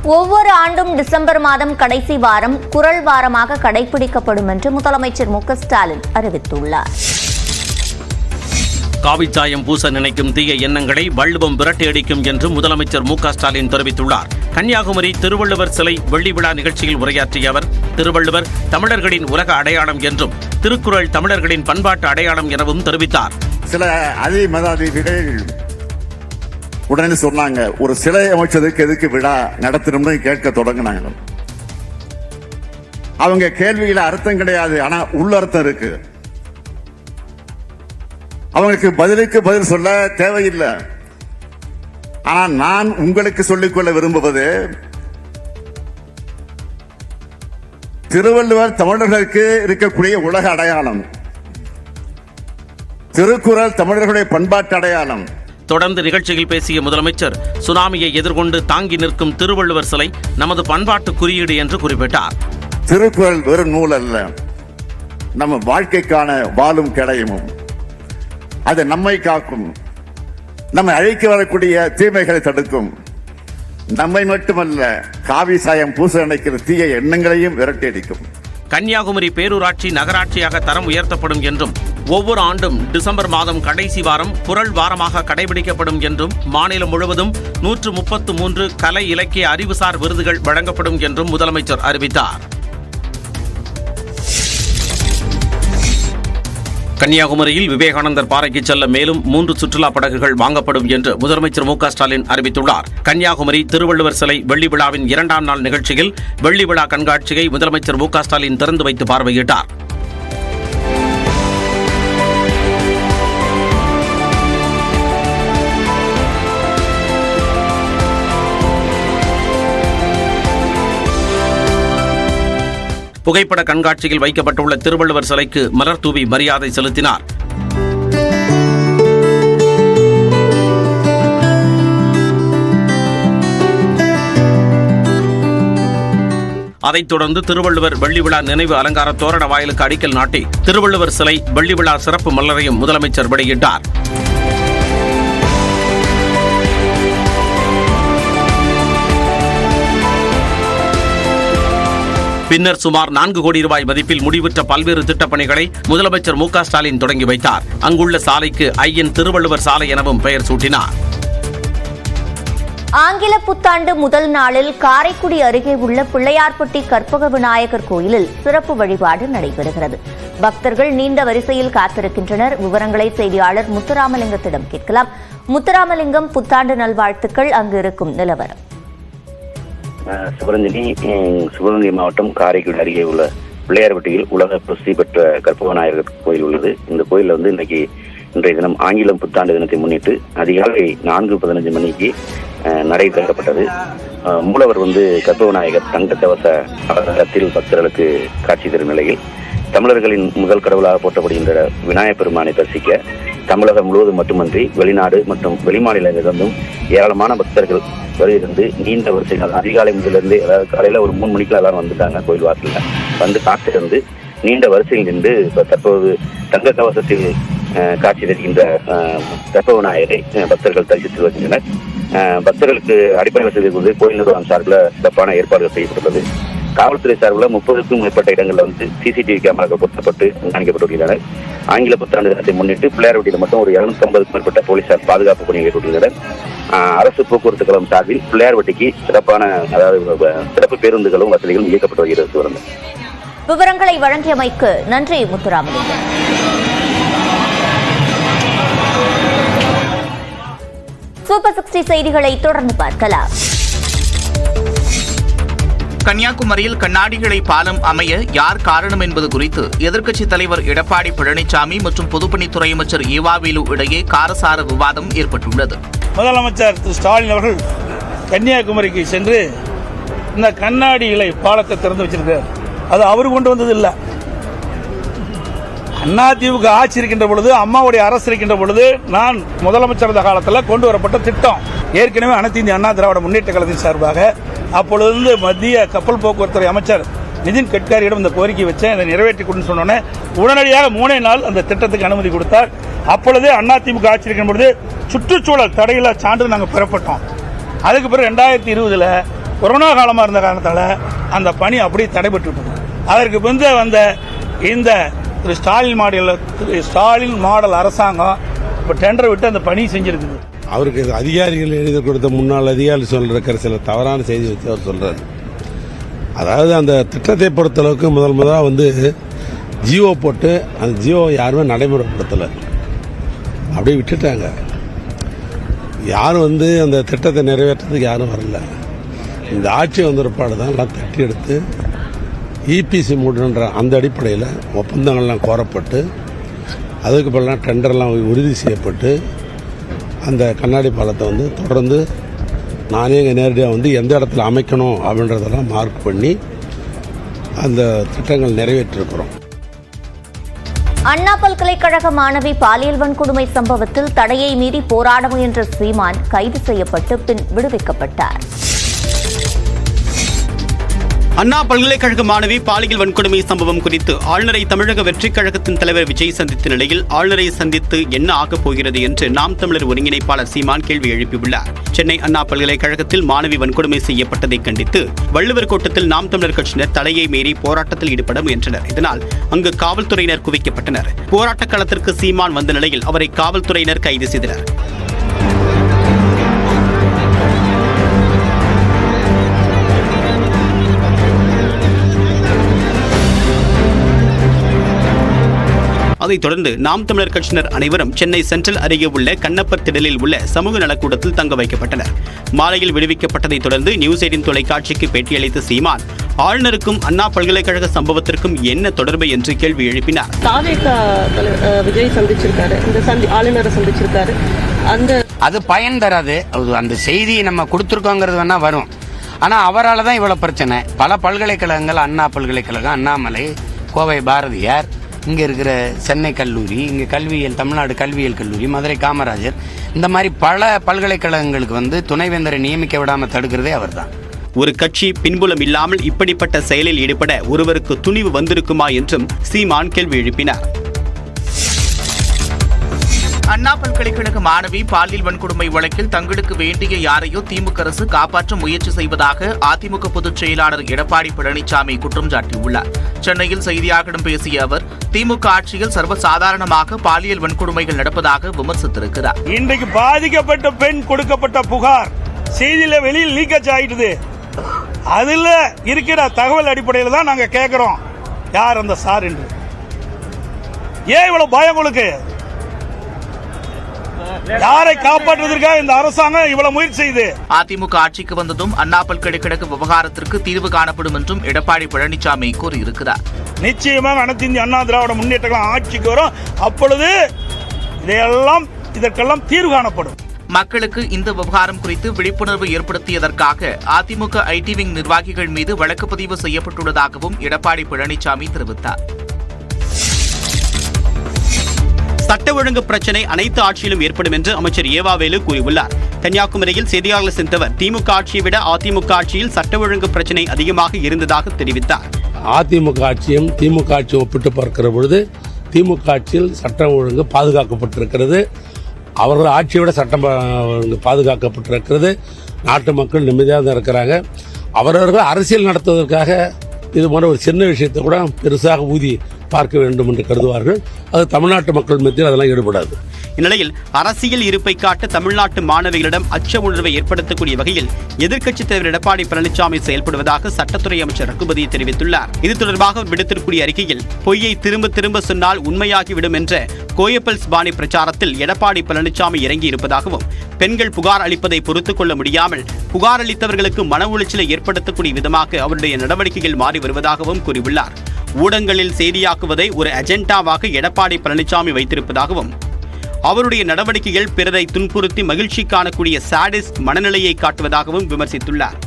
ஒவ்வொரு ஆண்டும் டிசம்பர் மாதம் கடைசி வாரம் குரல் வாரமாக கடைபிடிக்கப்படும் என்று முதலமைச்சர் மு க ஸ்டாலின் அறிவித்துள்ளார். காவிச்சாயம் பூச நினைக்கும் தீய எண்ணங்களை வள்ளுவம் விரட்டியடிக்கும் என்று முதலமைச்சர் மு க ஸ்டாலின் தெரிவித்துள்ளார். கன்னியாகுமரி திருவள்ளுவர் சிலை வெள்ளி விழா நிகழ்ச்சியில் உரையாற்றிய அவர், திருவள்ளுவர் தமிழர்களின் உலக அடையாளம் என்றும் திருக்குறள் தமிழர்களின் பண்பாட்டு அடையாளம் எனவும் தெரிவித்தார். சில மதாதிகள் உடனே சொன்னாங்க, ஒரு சிலை அமைச்சதுக்கு எதுக்கு விழா நடத்தணும்னு கேட்க தொடங்கினாங்க. அவங்க கேள்வியில அர்த்தம் கிடையாது, ஆனா உள்ளர்த்தம் இருக்கு. அவங்களுக்கு பதிலுக்கு பதில் சொல்ல தேவையில்லை. ஆனா நான் உங்களுக்கு சொல்லிக்கொள்ள விரும்புவது, திருவள்ளுவர் தமிழர்களுக்கு இருக்கக்கூடிய உலக அடையாளம், திருக்குறள் தமிழர்களுடைய பண்பாட்டு அடையாளம். தொடர்ந்து நிகழ்ச்சியில் பேசிய முதலமைச்சர், சுனாமியை எதிர்கொண்டு தாங்கி நிற்கும் திருவள்ளுவர் சிலை நமது பண்பாட்டு குறியீடு என்று குறிப்பிட்டார். திருக்குறள் வெறும் நூல் அல்ல, நம்ம வாழ்க்கைக்கான வாழும் கிடையமும். அது நம்மை காக்கும், நம்மை அழைக்க வரக்கூடிய தீமைகளை தடுக்கும். நம்மை மட்டுமல்ல, காவி சாயம் பூச நினைக்கிற தீய எண்ணங்களையும் விரட்டியடிக்கும். கன்னியாகுமரி பேரூராட்சி நகராட்சியாக தரம் உயர்த்தப்படும் என்றும், ஒவ்வொரு ஆண்டும் டிசம்பர் மாதம் கடைசி வாரம் குரல் வாரமாக கடைபிடிக்கப்படும் என்றும், மாநிலம் முழுவதும் 133 கலை இலக்கிய அறிவுசார் விருதுகள் வழங்கப்படும் என்றும் முதலமைச்சர் அறிவித்தார். கன்னியாகுமரியில் விவேகானந்தர் பாறைக்கு செல்ல மேலும் 3 சுற்றுலா படகுகள் வாங்கப்படும் என்று முதலமைச்சர் மு க ஸ்டாலின் அறிவித்துள்ளார். கன்னியாகுமரி திருவள்ளுவர் சிலை வெள்ளி விழாவின் 2ஆம் நாள் நிகழ்ச்சியில் வெள்ளி விழா கண்காட்சியை முதலமைச்சர் மு க ஸ்டாலின் திறந்து வைத்து பார்வையிட்டார். புகைப்பட கண்காட்சியில் வைக்கப்பட்டுள்ள திருவள்ளுவர் சிலைக்கு மலர் தூவி மரியாதை செலுத்தினார். அதைத் தொடர்ந்து திருவள்ளுவர் வெள்ளி விழா நினைவு அலங்கார தோரண வாயிலுக்கு அடிக்கல் நாட்டி திருவள்ளுவர் சிலை வெள்ளி விழா சிறப்பு மலரையும் முதலமைச்சர் வெளியிட்டார். பின்னர் சுமார் 4 கோடி ரூபாய் மதிப்பில் முடிவுற்ற பல்வேறு திட்டப்பணிகளை முதலமைச்சர் மு க ஸ்டாலின் தொடங்கி வைத்தார். அங்குள்ள சாலைக்கு ஐயன் திருவள்ளுவர் சாலை எனவும் பெயர் சூட்டினார். ஆங்கில புத்தாண்டு முதல் நாளில் காரைக்குடி அருகே உள்ள பிள்ளையார்பட்டி கற்பக விநாயகர் கோயிலில் சிறப்பு வழிபாடு நடைபெறுகிறது. பக்தர்கள் நீண்ட வரிசையில் காத்திருக்கின்றனர். விவரங்களை செய்தியாளர் முத்துராமலிங்கத்திடம் கேட்கலாம். முத்துராமலிங்கம், புத்தாண்டு நல்வாழ்த்துக்கள். அங்கு இருக்கும் நிலவரம். சிவகங்கை மாவட்டம் காரைக்குடி அருகே உள்ள பிள்ளையார்பட்டியில் உலக பிரசித்தி பெற்ற கற்பக விநாயகர் கோயில் உள்ளது. இந்த கோயிலில் இன்றைய தினம் ஆங்கிலம் புத்தாண்டு தினத்தை முன்னிட்டு அதிகாலை 4:15 மணிக்கு நடை திறக்கப்பட்டது. மூலவர் கற்பக விநாயகர் தங்கக்கவச அலங்காரத்தில் பக்தர்களுக்கு காட்சி தரும் நிலையில் தமிழர்களின் முதல் கடவுளாக போற்றப்படுகின்ற விநாயகப் பெருமானை தரிசிக்க தமிழகம் முழுவதும் மட்டுமன்றி வெளிநாடு மற்றும் வெளிமாநிலங்களிலிருந்தும் ஏராளமான பக்தர்கள் வருகிறது. நீண்ட வரிசைகள் அதிகாலை முதலிருந்து, அதாவது காலையில் ஒரு 3 மணிக்கு எல்லாரும் வந்துட்டாங்க. கோயில் வாசலில் காத்திருந்து நீண்ட வரிசையில் நின்று தற்போது தங்க கவசத்தில் காட்சி தருகின்ற கற்பக விநாயகரை பக்தர்கள் தரிசித்து வருகின்றனர். பக்தர்களுக்கு அடிப்படை வசதி கோயில் நிர்வாகம் சார்பில் சிறப்பான ஏற்பாடுகள் செய்யப்பட்டுள்ளது. காவல்துறை சார்பில் 30க்கும் மேற்பட்ட இடங்களில் சிசிடிவி கேமராக்கள் பொருத்தப்பட்டு கண்காணிக்கப்பட்டு வருகின்றனர். ஆங்கில புத்தாண்டு தினத்தை முன்னிட்டு பிள்ளையார்பட்டியில் மட்டும் ஒரு 250க்கும் மேற்பட்ட போலீசார் பாதுகாப்பு பணியை மேற்கொண்டுள்ளனர். அரசு போக்குவரத்து கழகம் சார்பில் பிள்ளையார்பட்டிக்கு சிறப்பு பேருந்துகளும் வசதிகளும் இயக்கப்பட்டு வருகிறது. விவரங்களை வழங்கியமைக்கு நன்றி முத்துராமலிங்கம். சூப்பர் 60 செய்திகளை தொடர்ந்து பார்க்கலாம். கன்னியாகுமரியில் கண்ணாடிகளை பாலம் அமைய யார் காரணம் என்பது குறித்து எதிர்க்கட்சித் தலைவர் எடப்பாடி பழனிசாமி மற்றும் பொதுப்பணித்துறை அமைச்சர் ஈவாவேலு இடையே காரசார விவாதம் ஏற்பட்டுள்ளது. முதலமைச்சர் திரு ஸ்டாலின் அவர்கள் கன்னியாகுமரிக்கு சென்று இந்த கண்ணாடிகளை பாலத்தை திறந்து வச்சிருக்கார். அது அவர் கொண்டு வந்தது இல்லை. அதிமுக ஆட்சி இருக்கின்ற பொழுது, அம்மாவுடைய அரசு இருக்கின்ற பொழுது, நான் முதலமைச்சர் இருந்த காலத்தில் கொண்டு வரப்பட்ட திட்டம். ஏற்கனவே அனைத்து இந்திய அண்ணா திராவிட முன்னேற்ற கழகத்தின் சார்பாக அப்பொழுது மத்திய கப்பல் போக்குவரத்துறை அமைச்சர் நிதின் கட்காரியிடம் இந்த கோரிக்கை வச்சேன். அதை நிறைவேற்றி கொடுன்னு சொன்னோன்னே உடனடியாக 3 நாள் அந்த திட்டத்துக்கு அனுமதி கொடுத்தார். அப்பொழுதே அதிமுக ஆட்சி இருக்கின்ற பொழுது சுற்றுச்சூழல் தடையில்லா சான்று நாங்கள் பெறப்பட்டோம். அதுக்கு பிறகு 2020 கொரோனா காலமாக இருந்த காரணத்தால் அந்த பணி அப்படியே தடைபட்டு விட்டது. அதற்கு பின்பு வந்த இந்த ஸ்டாலின் மாடல் அரசாங்கம் இப்போ டெண்டர் விட்டு அந்த பணி செஞ்சிருக்குது. அவருக்கு அதிகாரிகள் எழுதி கொடுத்த முன்னாள் அதிகாரி சொல்லிருக்கிற சில தவறான செய்தி வச்சு அவர் சொல்றாரு. அதாவது அந்த திட்டத்தை பொறுத்தளவுக்கு முதலாக ஜியோ போட்டு அந்த ஜியோ யாருமே நடைமுறைப்படுத்தலை, அப்படியே விட்டுட்டாங்க. யாரும் அந்த திட்டத்தை நிறைவேற்றதுக்கு யாரும் வரல. இந்த ஆட்சி வந்திருப்பாடு தான் எல்லாம் தட்டி எடுத்து இபிசி மூடுன்ற அந்த அடிப்படையில் ஒப்பந்தங்கள்லாம் கோரப்பட்டு அதுக்கு பிறகு டெண்டர்லாம் உறுதி செய்யப்பட்டு அந்த கண்ணாடி பாலத்தை தொடர்ந்து நானே இங்கே நேரடியாக எந்த இடத்துல அமைக்கணும் அப்படின்றதெல்லாம் மார்க் பண்ணி அந்த திட்டங்கள் நிறைவேற்றிருக்கிறோம். அண்ணா பல்கலைக்கழக மாணவி பாலியல் வன்கொடுமை சம்பவத்தில் தடையை மீறி போராட முயன்ற சீமான் கைது செய்யப்பட்டு பின் விடுவிக்கப்பட்டார். அண்ணா பல்கலைக்கழக மாணவி பாலியல் வன்கொடுமை சம்பவம் குறித்து ஆளுநரை தமிழக வெற்றிக் கழகத்தின் தலைவர் விஜய் சந்தித்த நிலையில் ஆளுநரை சந்தித்து என்ன ஆகப் போகிறது என்று நாம் தமிழர் ஒருங்கிணைப்பாளர் சீமான் கேள்வி எழுப்பியுள்ளார். சென்னை அண்ணா பல்கலைக்கழகத்தில் மாணவி வன்கொடுமை செய்யப்பட்டதை கண்டித்து வள்ளுவர் கோட்டத்தில் நாம் தமிழர் கட்சியினர் தடையை மீறி போராட்டத்தில் ஈடுபட முயன்றனர். இதனால் அங்கு காவல்துறையினர் குவிக்கப்பட்டனர். போராட்டக் களத்திற்கு சீமான் வந்த நிலையில் அவரை காவல்துறையினர் கைது செய்தனர். அதைத் தொடர்ந்து நாம் தமிழர் கட்சியினர் அனைவரும் சென்னை சென்ட்ரல் அருகே உள்ள கண்ணப்பர் திடலில் உள்ள சமூக நலக்கூடத்தில் தங்க வைக்கப்பட்டனர். மாலையில் விடுவிக்கப்பட்டதைத் தொடர்ந்து நியூஸ் 18 தொலைக்காட்சிக்கு பேட்டியளித்த சீமான் ஆளுநருக்கும் அண்ணா பல்கலைக்கழக சம்பவத்திற்கும் என்ன தொடர்பு என்று கேள்வி எழுப்பினார். விஜய் சந்திச்சிருக்காரு, ஆளுநரை சந்திச்சிருக்காரு, அது பயன் தராது. அந்த செய்தி நம்ம கொடுத்துருக்கோங்கிறது வேணா வரும். ஆனா அவரால் தான் இவ்வளவு பிரச்சனை. பல பல்கலைக்கழகங்கள், அண்ணா பல்கலைக்கழகம், அண்ணாமலை, கோவை பாரதியார், இங்கே இருக்கிற சென்னை கல்லூரி, இங்கே கல்வியியல், தமிழ்நாடு கல்வியியல் கல்லூரி, மதுரை காமராஜர், இந்த மாதிரி பல பல்கலைக்கழகங்களுக்கு துணைவேந்தரை நியமிக்க விடாமல் தடுக்கிறதே அவர் தான். ஒரு கட்சி பின்புலம் இல்லாமல் இப்படிப்பட்ட செயலில் ஈடுபட ஒருவருக்கு துணிவு வந்திருக்குமா என்றும் சீமான் கேள்வி எழுப்பினார். அண்ணா பல்கலைக்கழக மாணவி பாலியல் வன்கொடுமை வழக்கில் தங்களுக்கு வேண்டிய யாரையோ திமுக அரசு காப்பாற்ற முயற்சி செய்வதாக அதிமுக பொதுச் செயலாளர் எடப்பாடி பழனிசாமி குற்றம் சாட்டியுள்ளார். சென்னையில் செய்தியாளர்களிடம் பேசிய அவர் திமுக ஆட்சியில் சர்வசாதாரணமாக பாலியல் வன்கொடுமைகள் நடப்பதாக விமர்சித்திருக்கிறார். இன்றைக்கு பாதிக்கப்பட்ட பெண் கொடுக்கப்பட்ட புகார் செய்தியில வெளியில் லீக்கேஜ் ஆயிடுது. அதுல இருக்கிற தகவல் அடிப்படையில் தான் நாங்க கேட்கிறோம் யார் அந்த சார் என்று. ஏன் இவ்வளவு பயம் உங்களுக்கு? யாரை காப்பாற்றுவதற்காக இந்த அரசாங்கம் இவ்வளவு முயற்சி செய்து? அதிமுக ஆட்சிக்கு வந்ததும் அண்ணா பல்கலைக்கழக விவகாரத்திற்கு தீர்வு காணப்படும் என்றும் எடப்பாடி பழனிசாமி கூறியிருக்கிறார். நிச்சயமாக அனைத்து இந்திய அண்ணா திராவிட முன்னேற்ற கழகம் ஆட்சிக்கு வரும். அப்பொழுது இதற்கெல்லாம் தீர்வு காணப்படும். மக்களுக்கு இந்த விவகாரம் குறித்து விழிப்புணர்வு ஏற்படுத்தியதற்காக அதிமுக ஐடி விங் நிர்வாகிகள் மீது வழக்கு பதிவு செய்யப்பட்டுள்ளதாகவும் எடப்பாடி பழனிசாமி தெரிவித்தார். சட்ட ஒழுங்கு பிரச்சினை அனைத்து ஆட்சியிலும் ஏற்படும் என்று அமைச்சர் ஏவாவேலு கூறியுள்ளார். கன்னியாகுமரியில் செய்தியாளர் சந்தித்தவர் திமுக ஆட்சியை விட அதிமுக ஆட்சியில் சட்ட ஒழுங்கு பிரச்சினை அதிகமாக இருந்ததாக தெரிவித்தார். அதிமுக ஆட்சியும் திமுக ஆட்சியும் ஒப்பிட்டு பார்க்கிற பொழுது திமுக ஆட்சியில் சட்டம் ஒழுங்கு பாதுகாக்கப்பட்டிருக்கிறது. அவர்கள் ஆட்சியை விட சட்டம் ஒழுங்கு பாதுகாக்கப்பட்டிருக்கிறது. நாட்டு மக்கள் நிம்மதியாக இருக்கிறாங்க. அவரவர்கள் அரசியல் நடத்துவதற்காக இது போன்ற ஒரு சின்ன விஷயத்தை கூட பெருசாக ஊதி பார்க்க வேண்டும் என்று கருதுவார்கள். அது தமிழ்நாட்டு மக்கள் மத்தியில் அதெல்லாம் ஈடுபடாது. இந்நிலையில் அரசியல் இருப்பை காட்ட தமிழ்நாட்டு மாணவிகளிடம் அச்ச உணர்வை ஏற்படுத்தக்கூடிய வகையில் எதிர்க்கட்சித் தலைவர் எடப்பாடி பழனிசாமி செயல்படுவதாக சட்டத்துறை அமைச்சர் ரகுபதி தெரிவித்துள்ளார். இது தொடர்பாக விடுத்திருக்கூடிய அறிக்கையில் பொய்யை திரும்ப திரும்ப சொன்னால் உண்மையாகிவிடும் என்ற கோயப்பல்ஸ் பாணி பிரச்சாரத்தில் எடப்பாடி பழனிசாமி இறங்கி இருப்பதாகவும், பெண்கள் புகார் அளிப்பதை பொறுத்துக் கொள்ள முடியாமல் புகார் அளித்தவர்களுக்கு மன உளைச்சலை ஏற்படுத்தக்கூடிய விதமாக அவருடைய நடவடிக்கைகள் மாறி வருவதாகவும் கூறியுள்ளார். ஊடகங்களில் செய்தியாக்குவதை ஒரு அஜெண்டாவாக எடப்பாடி பழனிசாமி வைத்திருப்பதாகவும், அவருடைய நடவடிக்கைகள் பிறரை துன்புறுத்தி மகிழ்ச்சி காணக்கூடிய சாடிஸ்ட் மனநிலையை காட்டுவதாகவும் விமர்சித்துள்ளார்.